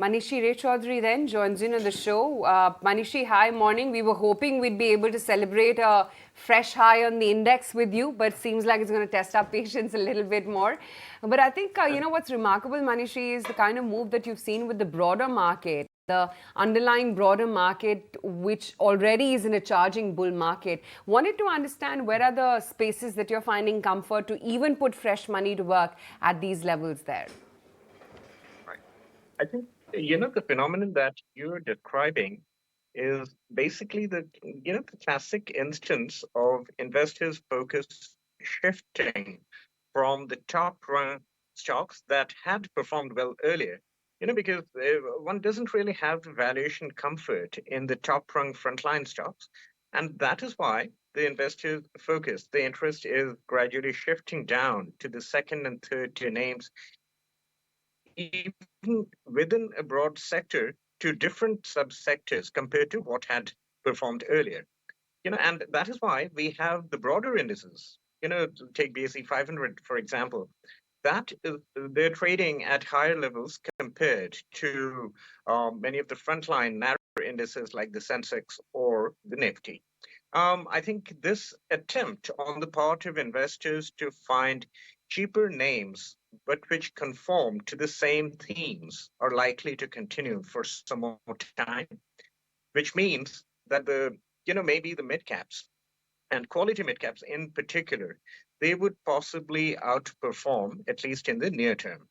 Manishi Raychaudhuri then joins in on the show. Manishi, hi, morning. We were hoping we'd be able to celebrate a fresh high on the index with you, but seems like it's going to test our patience a little bit more. But I think, what's remarkable, Manishi, is the kind of move that you've seen with the broader market, the underlying broader market, which already is in a charging bull market. Wanted to understand where are the spaces that you're finding comfort to even put fresh money to work at these levels there? Right. I think, the phenomenon that you're describing is basically the classic instance of investors' focus shifting from the top run stocks that had performed well earlier. Because one doesn't really have the valuation comfort in the top rung frontline stocks. And that is why the investors' focus, the interest is gradually shifting down to the second and third tier names, even within a broad sector to different subsectors compared to what had performed earlier. And that is why we have the broader indices. Take BSE 500, for example. That is, they're trading at higher levels compared to many of the frontline narrow indices like the Sensex or the Nifty. I think this attempt on the part of investors to find cheaper names, but which conform to the same themes, are likely to continue for some more time, which means that maybe the mid caps and quality mid caps in particular, they would possibly outperform, at least in the near term.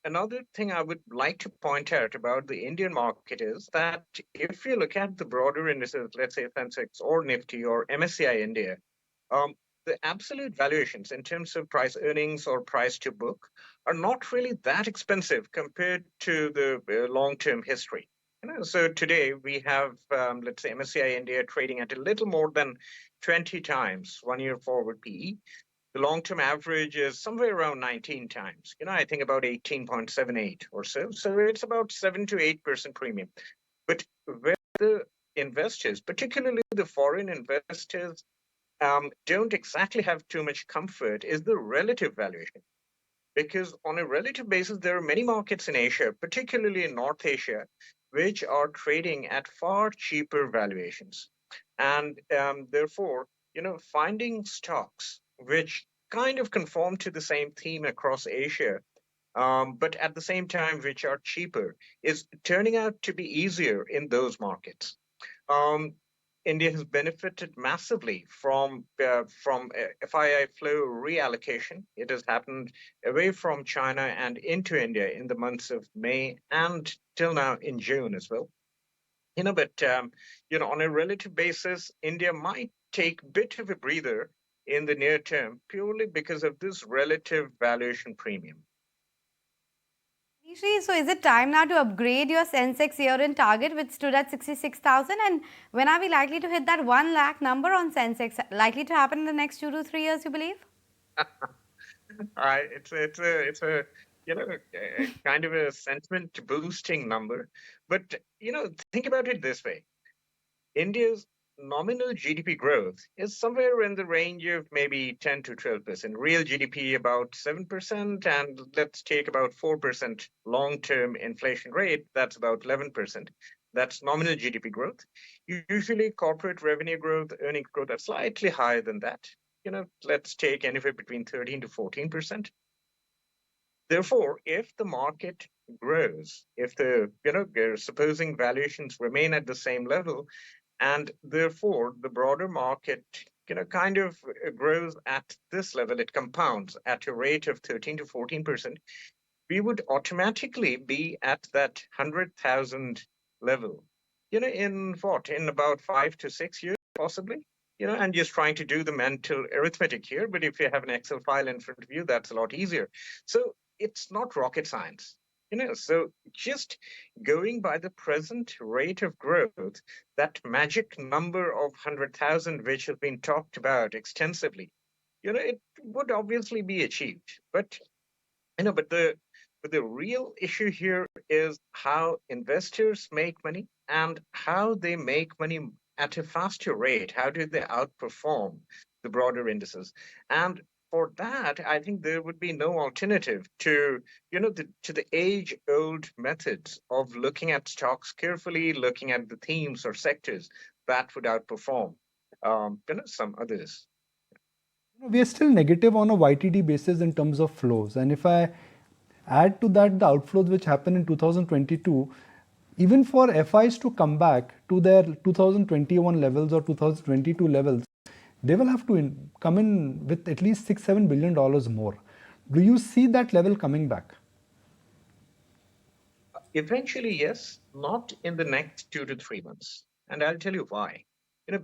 Another thing I would like to point out about the Indian market is that if you look at the broader indices, let's say Sensex or Nifty or MSCI India, um, the absolute valuations in terms of price earnings or price to book are not really that expensive compared to the long-term history. So today we have, let's say, MSCI India trading at a little more than 20 times 1 year forward PE. The long-term average is somewhere around 19 times. I think about 18.78 or so. So it's about 7 to 8% premium. But where the investors, particularly the foreign investors, don't exactly have too much comfort is the relative valuation. Because on a relative basis, there are many markets in Asia, particularly in North Asia, which are trading at far cheaper valuations. And therefore, finding stocks which kind of conform to the same theme across Asia, but at the same time, which are cheaper, is turning out to be easier in those markets. Um, India has benefited massively from FII flow reallocation. It has happened away from China and into India in the months of May and till now in June as well. But on a relative basis, India might take a bit of a breather in the near term purely because of this relative valuation premium. Manishi, so is it time now to upgrade your Sensex year-end target, which stood at 66,000? And when are we likely to hit that 1 lakh number on Sensex? Likely to happen in the next 2 to 3 years, you believe? It's a kind of a sentiment boosting number, but think about it this way: India's nominal GDP growth is somewhere in the range of maybe 10 to 12%. Real GDP about 7%, and let's take about 4% long-term inflation rate. That's about 11%. That's nominal GDP growth. Usually, corporate revenue growth, earnings growth are slightly higher than that. Let's take anywhere between 13 to 14%. Therefore, if the market grows, if supposing valuations remain at the same level, and therefore the broader market kind of grows at this level, it compounds at a rate of 13 to 14%, we would automatically be at that 100,000 level, in about 5 to 6 years, possibly. And just trying to do the mental arithmetic here, but if you have an Excel file in front of you, that's a lot easier. So it's not rocket science. So just going by the present rate of growth, that magic number of 100,000, which has been talked about extensively, it would obviously be achieved. But the real issue here is how investors make money and how they make money at a faster rate. How do they outperform the broader indices? And for that, I think there would be no alternative to, to the age-old methods of looking at stocks carefully, looking at the themes or sectors that would outperform, some others. We are still negative on a YTD basis in terms of flows. And if I add to that the outflows which happened in 2022, even for FIs to come back to their 2021 levels or 2022 levels, they will have to come in with at least $6-7 billion more. Do you see that level coming back? Eventually, yes, not in the next 2 to 3 months. And I'll tell you why.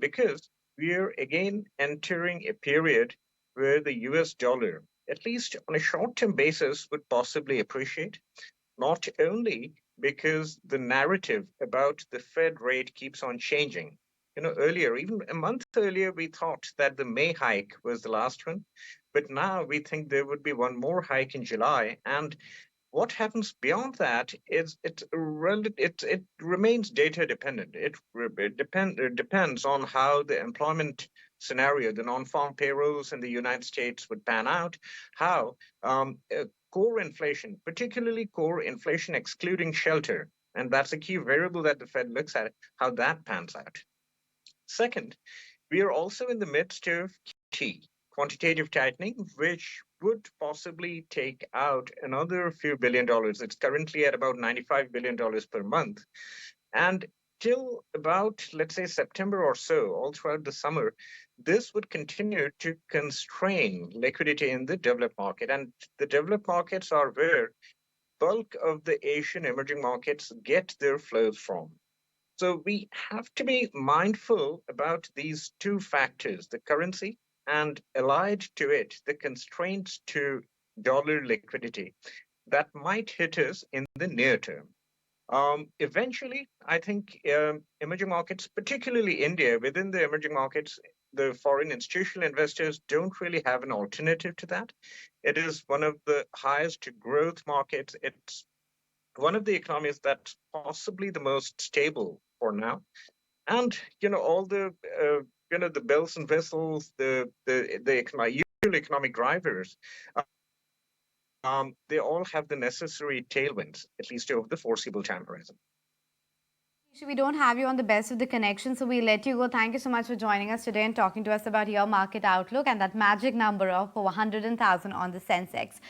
Because we're again entering a period where the US dollar, at least on a short term basis, would possibly appreciate, not only because the narrative about the Fed rate keeps on changing. Earlier, even a month earlier, we thought that the May hike was the last one. But now we think there would be one more hike in July. And what happens beyond that is it remains data dependent. It depends on how the employment scenario, the non-farm payrolls in the United States would pan out, how core inflation, particularly core inflation excluding shelter, and that's a key variable that the Fed looks at, how that pans out. Second, we are also in the midst of QT, quantitative tightening, which would possibly take out another few billion dollars. It's currently at about $95 billion per month. And till about, let's say, September or so, all throughout the summer, this would continue to constrain liquidity in the developed market. And the developed markets are where bulk of the Asian emerging markets get their flows from. So we have to be mindful about these two factors, the currency and allied to it, the constraints to dollar liquidity that might hit us in the near term. Eventually, I think emerging markets, particularly India, within the emerging markets, the foreign institutional investors don't really have an alternative to that. It is one of the highest growth markets. It's one of the economies that's possibly the most stable for now. And all the the bells and whistles, the usual economic drivers, they all have the necessary tailwinds, at least over the foreseeable time horizon. We don't have you on the best of the connection, so we let you go. Thank you so much for joining us today and talking to us about your market outlook and that magic number of 100,000 on the Sensex.